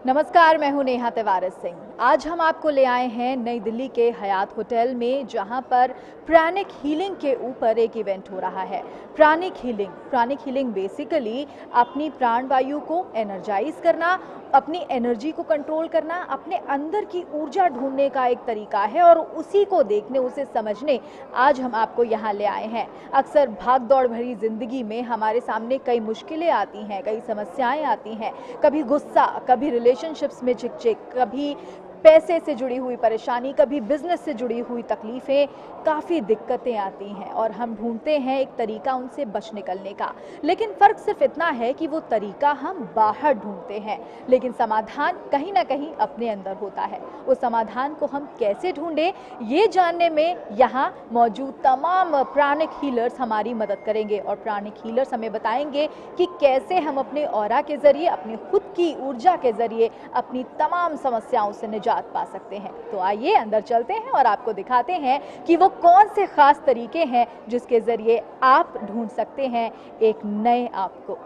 नमस्कार, मैं हूं नेहा तिवारी सिंह। आज हम आपको ले आए हैं नई दिल्ली के हयात होटल में, जहां पर प्राणिक हीलिंग के ऊपर एक इवेंट हो रहा है। प्राणिक हीलिंग बेसिकली अपनी प्राणवायु को एनर्जाइज करना, अपनी एनर्जी को कंट्रोल करना, अपने अंदर की ऊर्जा ढूंढने का एक तरीका है और उसी को देखने, उसे समझने आज हम आपको यहाँ ले आए हैं। अक्सर भाग दौड़ भरी जिंदगी में हमारे सामने कई मुश्किलें आती हैं, कई समस्याएं आती हैं, कभी गुस्सा, कभी रिलेशनशिप्स में चिक, कभी पैसे से जुड़ी हुई परेशानी, कभी बिजनेस से जुड़ी हुई तकलीफ़ें, काफ़ी दिक्कतें आती हैं और हम ढूंढते हैं एक तरीका उनसे बच निकलने का। लेकिन फ़र्क सिर्फ इतना है कि वो तरीका हम बाहर ढूंढते हैं, लेकिन समाधान कहीं ना कहीं अपने अंदर होता है। उस समाधान को हम कैसे ढूंढें, ये जानने में यहाँ मौजूद तमाम प्राणिक हीलर्स हमारी मदद करेंगे और प्राणिक हीलर्स हमें बताएंगे कि कैसे हम अपने ऑरा के ज़रिए, अपनी खुद की ऊर्जा के ज़रिए अपनी तमाम समस्याओं से निजात पा सकते हैं। तो आइए अंदर चलते हैं और आपको दिखाते हैं कि वो कौन से खास तरीके हैं जिसके जरिए आप ढूंढ सकते हैं एक नए आपको।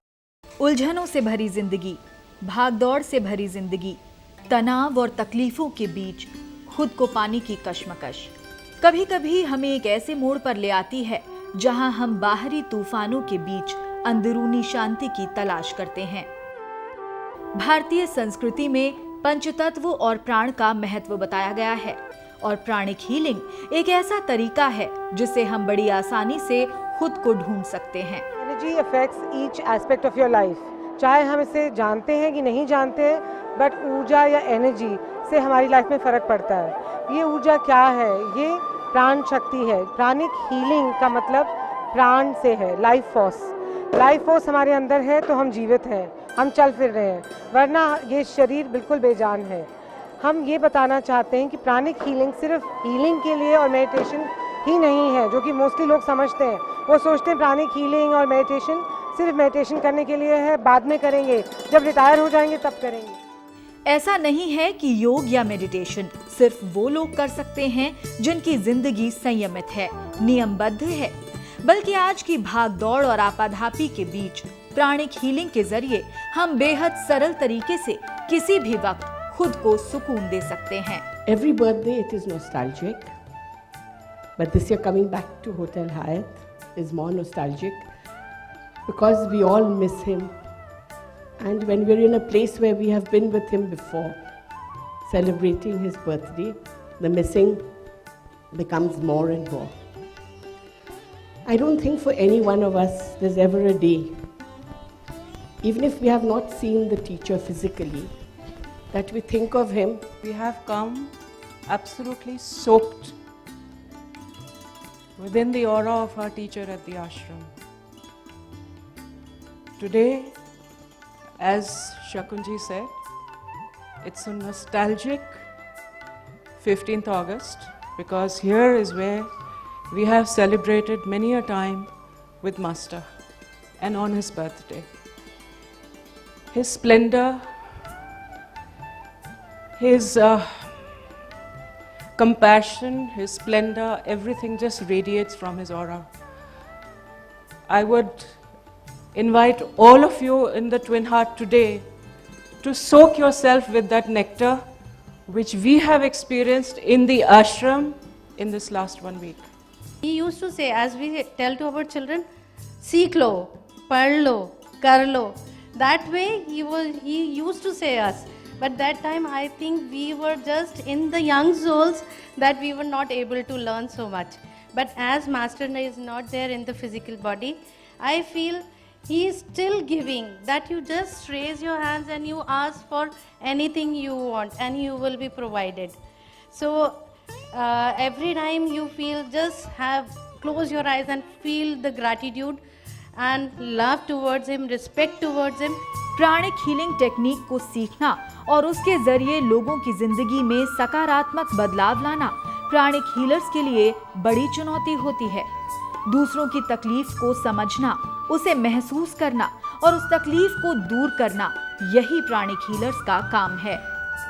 उलझनों से भरी जिंदगी, भागदौड़ से भरी जिंदगी, तनाव और तकलीफों के बीच खुद को पाने की कश्मकश कभी कभी हमें एक ऐसे मोड़ पर ले आती है जहां हम बाहरी तूफानों के बीच अंदरूनी शांति की तलाश करते हैं। भारतीय संस्कृति में पंचतत्व और प्राण का महत्व बताया गया है और प्राणिक हीलिंग एक ऐसा तरीका है जिससे हम बड़ी आसानी से खुद को ढूंढ सकते हैं। Energy affects each aspect of your life, चाहे हम इसे जानते हैं कि नहीं जानते हैं, बट ऊर्जा या एनर्जी से हमारी लाइफ में फ़र्क पड़ता है। ये ऊर्जा क्या है? ये प्राण शक्ति है। प्राणिक हीलिंग का मतलब प्राण से है, लाइफ फोर्स। लाइफ फोर्स हमारे अंदर है तो हम जीवित हैं, हम चल फिर रहे हैं, वरना ये शरीर बिल्कुल बेजान है। हम ये बताना चाहते हैं कि प्राणिक हीलिंग सिर्फ हीलिंग के लिए और मेडिटेशन ही नहीं है, जो कि मोस्टली लोग समझते हैं। वो सोचते हैं प्राणिक हीलिंग और मेडिटेशन सिर्फ मेडिटेशन करने के लिए है, बाद में करेंगे, जब रिटायर हो जाएंगे तब करेंगे। ऐसा नहीं है कि योग या मेडिटेशन सिर्फ वो लोग कर सकते हैं जिनकी जिंदगी संयमित है, नियमबद्ध है, बल्कि आज की भागदौड़ और आपाधापी के बीच प्राणिक हीलिंग के जरिए हम बेहद सरल तरीके से किसी भी वक्त खुद को सुकून दे सकते हैं। Every birthday it is nostalgic, but this year coming back to Hotel Hyatt is more nostalgic because we all miss him, and when we're in a place where we have been with him before, celebrating his birthday, the missing becomes more and more. I don't think for any one of us there's ever a day, even if we have not seen the teacher physically, that we think of him. We have come absolutely soaked within the aura of our teacher at the ashram. Today, as Shakunji said, it's a nostalgic 15th August because here is where we have celebrated many a time with Master and on his birthday. His splendor, his compassion, his splendor, everything just radiates from his aura. I would invite all of you in the Twin Heart today to soak yourself with that nectar which we have experienced in the ashram in this last 1 week. He used to say, as we tell to our children, seek lo, pad lo, kar lo. That way he used to say us. But that time I think we were just in the young souls that we were not able to learn so much. But as Master is not there in the physical body, I feel he is still giving, that you just raise your hands and you ask for anything you want and you will be provided. So every time you feel, just close your eyes and feel the gratitude and love towards him, respect towards him. Pranic healing technique को सीखना और उसके जरिए लोगों की जिंदगी में सकारात्मक बदलाव लाना प्राणिक हीलर्स के लिए बड़ी चुनौती होती है। दूसरों की तकलीफ को समझना, उसे महसूस करना और उस तकलीफ को दूर करना, यही प्राणिक हीलर्स का काम है।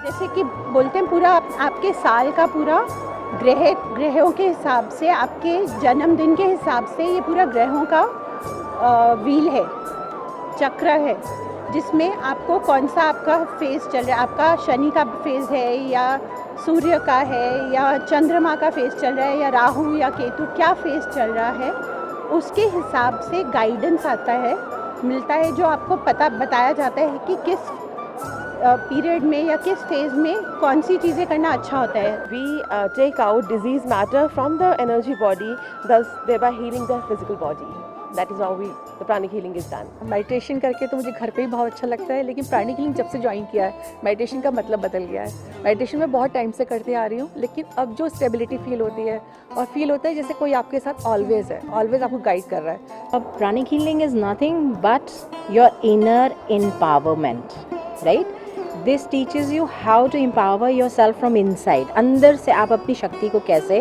जैसे कि बोलते हैं, पूरा आपके साल का पूरा ग्रहों के हिसाब से, आपके जन्मदिन के हिसाब से ये पूरा ग्रहों का व्हील है, चक्र है। जिसमें आपको कौन सा आपका फेज़ चल रहा है, आपका शनि का फेज़ है या सूर्य का है या चंद्रमा का फेज़ चल रहा है या राहु या केतु क्या फेज़ चल रहा है, उसके हिसाब से गाइडेंस आता है, मिलता है, जो आपको बताया जाता है कि किस पीरियड में या किस फेज़ में कौन सी चीज़ें करना अच्छा होता है. We take out disease matter from the energy body, thus thereby healing the physical body. That is how the pranic healing is done. Meditation करके तो मुझे घर पे ही बहुत अच्छा लगता है, लेकिन प्राणिक हीलिंग जब से ज्वाइन किया है मेडिटेशन का मतलब बदल गया है. मेडिटेशन में बहुत टाइम से करते आ रही हूँ, लेकिन अब जो स्टेबिलिटी फील होती है और फील होता है जैसे कोई आपके साथ ऑलवेज है, ऑलवेज आपको गाइड कर रहा है. अब pranic healing is nothing but your inner empowerment, right? This teaches you how to empower yourself from inside. अंदर से आप अपनी शक्ति को कैसे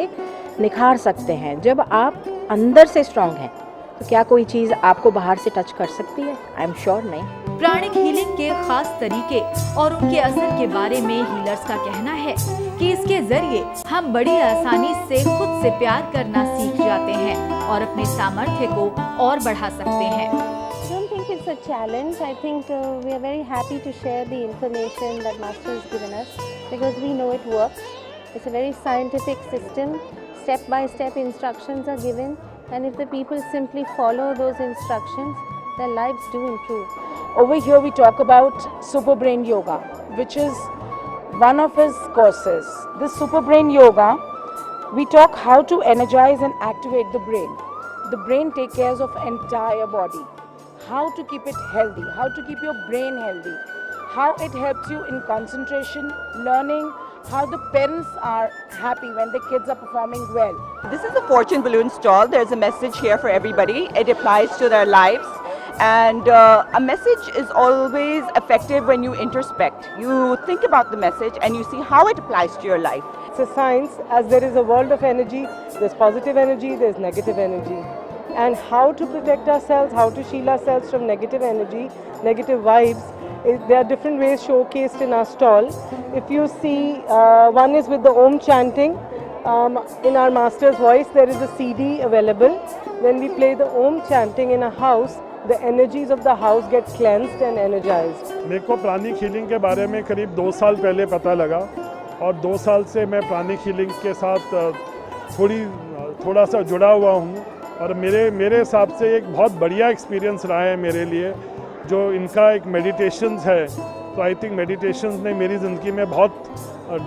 निखार सकते हैं. जब आप अंदर से स्ट्रांग हैं तो क्या कोई चीज़ आपको बाहर से टच कर सकती है? आई एम श्योर नहीं. प्राणिक हीलिंग के खास तरीके और उनके असर के बारे में हीलर्स का कहना है कि इसके जरिए हम बड़ी आसानी से खुद से प्यार करना सीख जाते हैं और अपने सामर्थ्य को और बढ़ा सकते हैं. I don't think it's a challenge. I think we are very happy to share the information that Master has given us because we know it works. It's a very scientific system. Step-by-step instructions are given, and if the people simply follow those instructions, their lives do improve. Over here we talk about Super Brain Yoga, which is one of his courses. This Super Brain Yoga, we talk how to energize and activate the brain. The brain takes care of entire body. How to keep it healthy, how to keep your brain healthy, how it helps you in concentration, learning, how the parents are happy when the kids are performing well. This is a fortune balloon stall. There's a message here for everybody. It applies to their lives. And a message is always effective when you introspect. You think about the message and you see how it applies to your life. It's a science, as there is a world of energy, there's positive energy, there's negative energy. And how to protect ourselves, how to shield ourselves from negative energy, negative vibes. There are different ways showcased in our stall. If you see, one is with the Om chanting. In our master's voice, there is a CD available. When we play the Om chanting in a house, the energies of the house get cleansed and energized. मेरे को pranic healing के बारे में करीब 2 साल पहले पता लगा और 2 साल से मैं प्राणिक हीलिंग के साथ थोड़ा सा जुड़ा हुआ हूँ और मेरे हिसाब से एक बहुत बढ़िया एक्सपीरियंस रहा है मेरे लिए. जो इनका एक मेडिटेशंस है, तो आई थिंक मेडिटेशंस ने मेरी ज़िंदगी में बहुत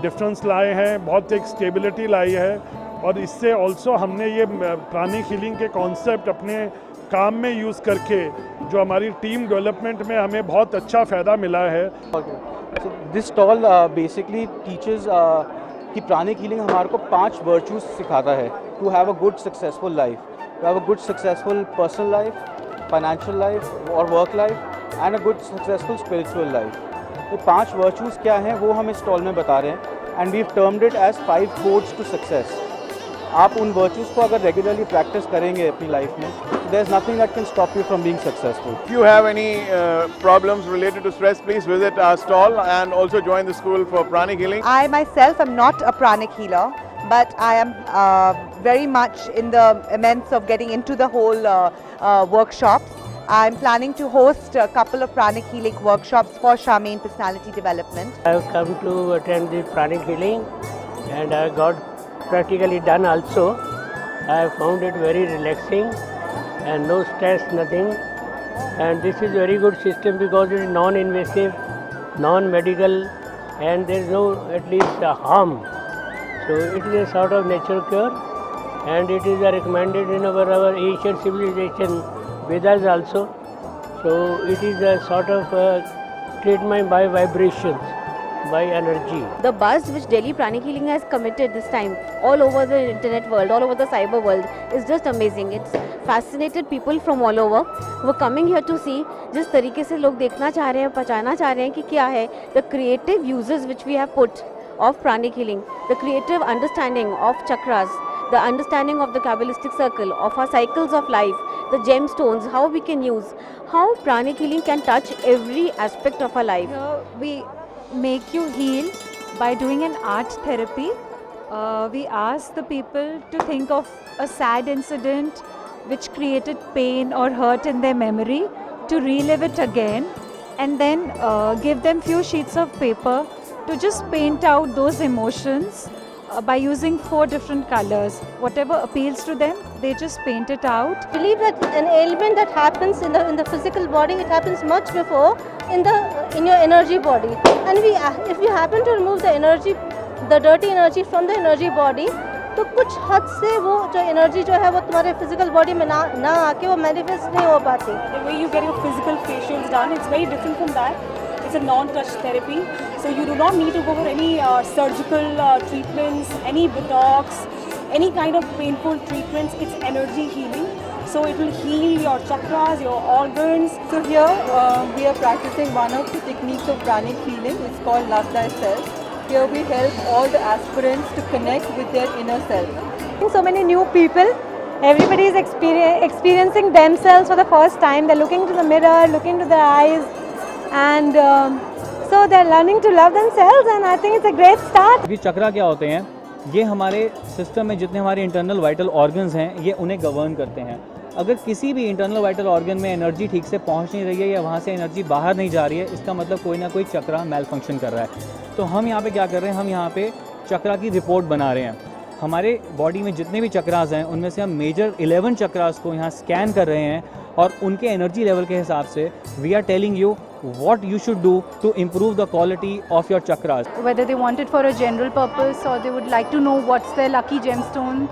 डिफरेंस लाए हैं, बहुत एक स्टेबिलिटी लाई है. और इससे ऑल्सो हमने ये प्राणिक हीलिंग के कॉन्सेप्ट अपने काम में यूज़ करके जो हमारी टीम डेवलपमेंट में हमें बहुत अच्छा फ़ायदा मिला है. दिस स्टॉल बेसिकली टीचेस कि प्राणिक हीलिंग हमारे को 5 वर्चूज सिखाता है to have a good successful life, to have a good successful personal life, financial life और work life and a good successful spiritual life. ये 5 वर्चूज़ क्या हैं वो हम इस स्टॉल में बता रहे हैं and we have termed it as 5 codes to success. आप उन वर्चूज़ को अगर रेगुलरली प्रैक्टिस करेंगे अपनी लाइफ में, there is nothing that can stop you from being successful. If you have any problems related to stress, please visit our stall and also join the school for pranic healing. I myself am not a pranic healer, but I am very much in the immense of getting into the whole workshops. I'm planning to host a couple of pranic healing workshops for Charmaine Personality Development. I have come to attend the pranic healing and I got practically done also. I have found it very relaxing and no stress, nothing. And this is very good system because it is non-invasive, non-medical, and there is no at least harm. So it is a sort of natural cure, and it is recommended in our ancient civilization, Vedas also. So it is a sort of treatment by vibrations, by energy. The buzz which Delhi Pranic Healing has committed this time all over the internet world, all over the cyber world is just amazing. It's fascinated people from all over who are coming here to see जिस तरीके से लोग देखना चाह रहे हैं, पहचानना चाह रहे हैं कि क्या है the creative uses which we have put of pranic healing, the creative understanding of chakras, the understanding of the Kabbalistic circle, of our cycles of life, the gemstones, how we can use, how pranic healing can touch every aspect of our life. We make you heal by doing an art therapy. We ask the people to think of a sad incident which created pain or hurt in their memory, to relive it again and then give them few sheets of paper to just paint out those emotions by using 4 different colors. Whatever appeals to them, they just paint it out. I believe that an ailment that happens in the physical body, it happens much before in your energy body. And if we happen to remove the dirty energy from the energy body, तो कुछ हद से वो जो energy जो है वो तुम्हारे फिजिकल बॉडी में ना आके वो मैनिफेस्ट नहीं हो पाती. The way you get your physical facials done, it's very different from that. It's a non-touch therapy, so you do not need to go for any surgical treatments, any Botox, any kind of painful treatments. It's energy healing, so it will heal your chakras, your organs. So here we are practicing one of the techniques of pranic healing. It's called Love Thyself. Here we help all the aspirants to connect with their inner self. So many new people, everybody is experiencing themselves for the first time. They're looking to the mirror, looking to their eyes, and so they're learning to love themselves, and I think it's a great start. ये चक्रा क्या होते हैं? ये हमारे system में जितने हमारे internal vital organs हैं, ये उन्हें गवर्न करते हैं. अगर किसी भी इंटरनल वाइटल ऑर्गन में एनर्जी ठीक से पहुंच नहीं रही है या वहाँ से एनर्जी बाहर नहीं जा रही है, इसका मतलब कोई ना कोई चक्रा मेल फंक्शन कर रहा है. तो हम यहाँ पे क्या कर रहे हैं? हम यहाँ पे चक्रा की रिपोर्ट बना रहे हैं. हमारे बॉडी में जितने भी चक्रास हैं उनमें से हम मेजर 11 चक्रास को यहाँ स्कैन कर रहे हैं और उनके एनर्जी लेवल के हिसाब से we are telling you what you should do to improve the quality of your chakras. Whether they want it for a general purpose or they would like to know what's their lucky gemstone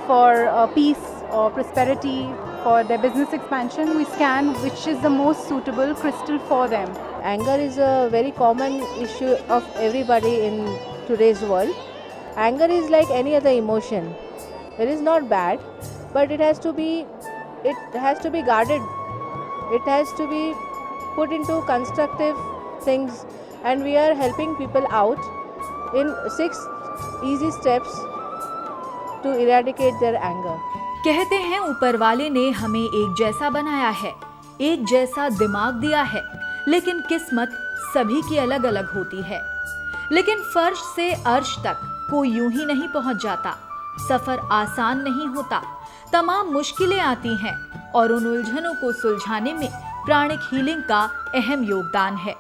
for peace or prosperity, for their business expansion, we scan which is the most suitable crystal for them. Anger is a very common issue of everybody in today's world. Anger is like any other emotion. It is not bad, but it has to be guarded. It has to be put into constructive things, and we are helping people out in 6 easy steps to eradicate their anger. कहते हैं ऊपर वाले ने हमें एक जैसा बनाया है, एक जैसा दिमाग दिया है, लेकिन किस्मत सभी की अलग अलग होती है. लेकिन फर्श से अर्श तक कोई यूं ही नहीं पहुंच जाता. सफर आसान नहीं होता, तमाम मुश्किलें आती हैं और उन उलझनों को सुलझाने में प्राणिक हीलिंग का अहम योगदान है.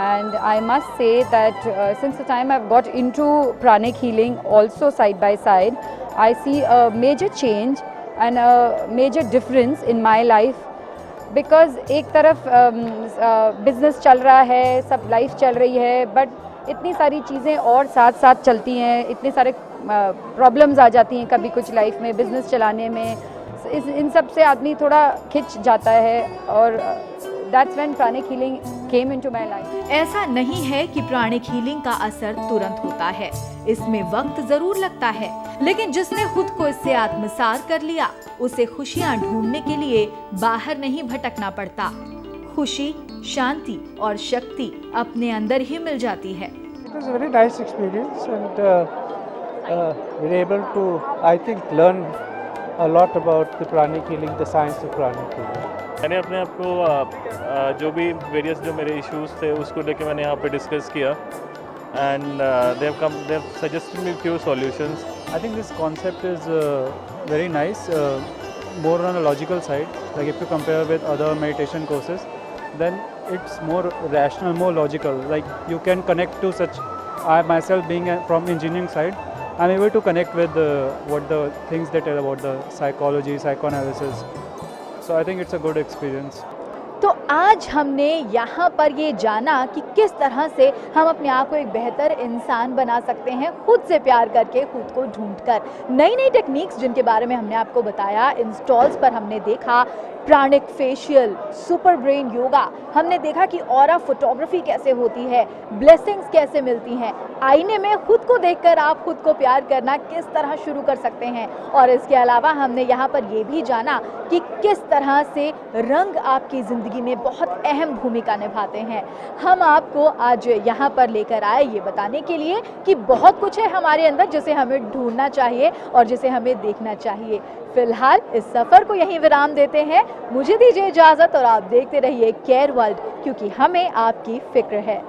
And I must say that since the time I've got into pranic healing also side by side, I see a major change and a major difference in my life. Because एक तरफ business चल रहा है, सब life चल रही है, but इतनी सारी चीज़ें और साथ साथ चलती हैं, इतने सारे problems आ जाती हैं कभी कुछ life में, business चलाने में. इन सब से आदमी थोड़ा खिंच जाता है और that's when pranic healing came into my life. ऐसा नहीं है कि प्राणिक हीलिंग का असर तुरंत होता है, इसमें वक्त जरूर लगता है, लेकिन जिसने खुद को इससे आत्मसात कर लिया उसे खुशियां ढूंढने के लिए बाहर नहीं भटकना पड़ता. खुशी, शांति और शक्ति अपने अंदर ही मिल जाती है. It was a very nice experience and we were able to, I think, learn a lot about the pranic healing, the science of pranic healing. मैंने अपने आप को जो भी वेरियस जो मेरे इश्यूज थे उसको लेके मैंने यहाँ पे डिस्कस किया and they have suggested me few solutions. I think this concept is very nice, more on a logical side. Like if you compare with other meditation courses, then it's more rational, more logical. Like you can connect to such. I myself being from engineering side, I'm able to connect with what the things that are about the psychology, psychoanalysis. So I think it's a good experience. तो आज हमने यहाँ पर ये जाना कि किस तरह से हम अपने आप को एक बेहतर इंसान बना सकते हैं, खुद से प्यार करके, खुद को ढूंढकर. नई नई टेक्निक्स जिनके बारे में हमने आपको बताया, इंस्टॉल्स पर हमने देखा प्राणिक फेशियल, सुपर ब्रेन योगा, हमने देखा कि ऑरा फोटोग्राफी कैसे होती है, ब्लेसिंग्स कैसे मिलती हैं, आईने में खुद को देखकर आप खुद को प्यार करना किस तरह शुरू कर सकते हैं. और इसके अलावा हमने यहाँ पर ये भी जाना कि किस तरह से रंग आपकी ज़िंदगी में बहुत अहम भूमिका निभाते हैं. हम आपको आज यहाँ पर लेकर आए ये बताने के लिए कि बहुत कुछ है हमारे अंदर जिसे हमें ढूंढना चाहिए और जिसे हमें देखना चाहिए. फिलहाल इस सफ़र को यहीं विराम देते हैं. मुझे दीजिए इजाज़त और आप देखते रहिए केयर वर्ल्ड, क्योंकि हमें आपकी फिक्र है.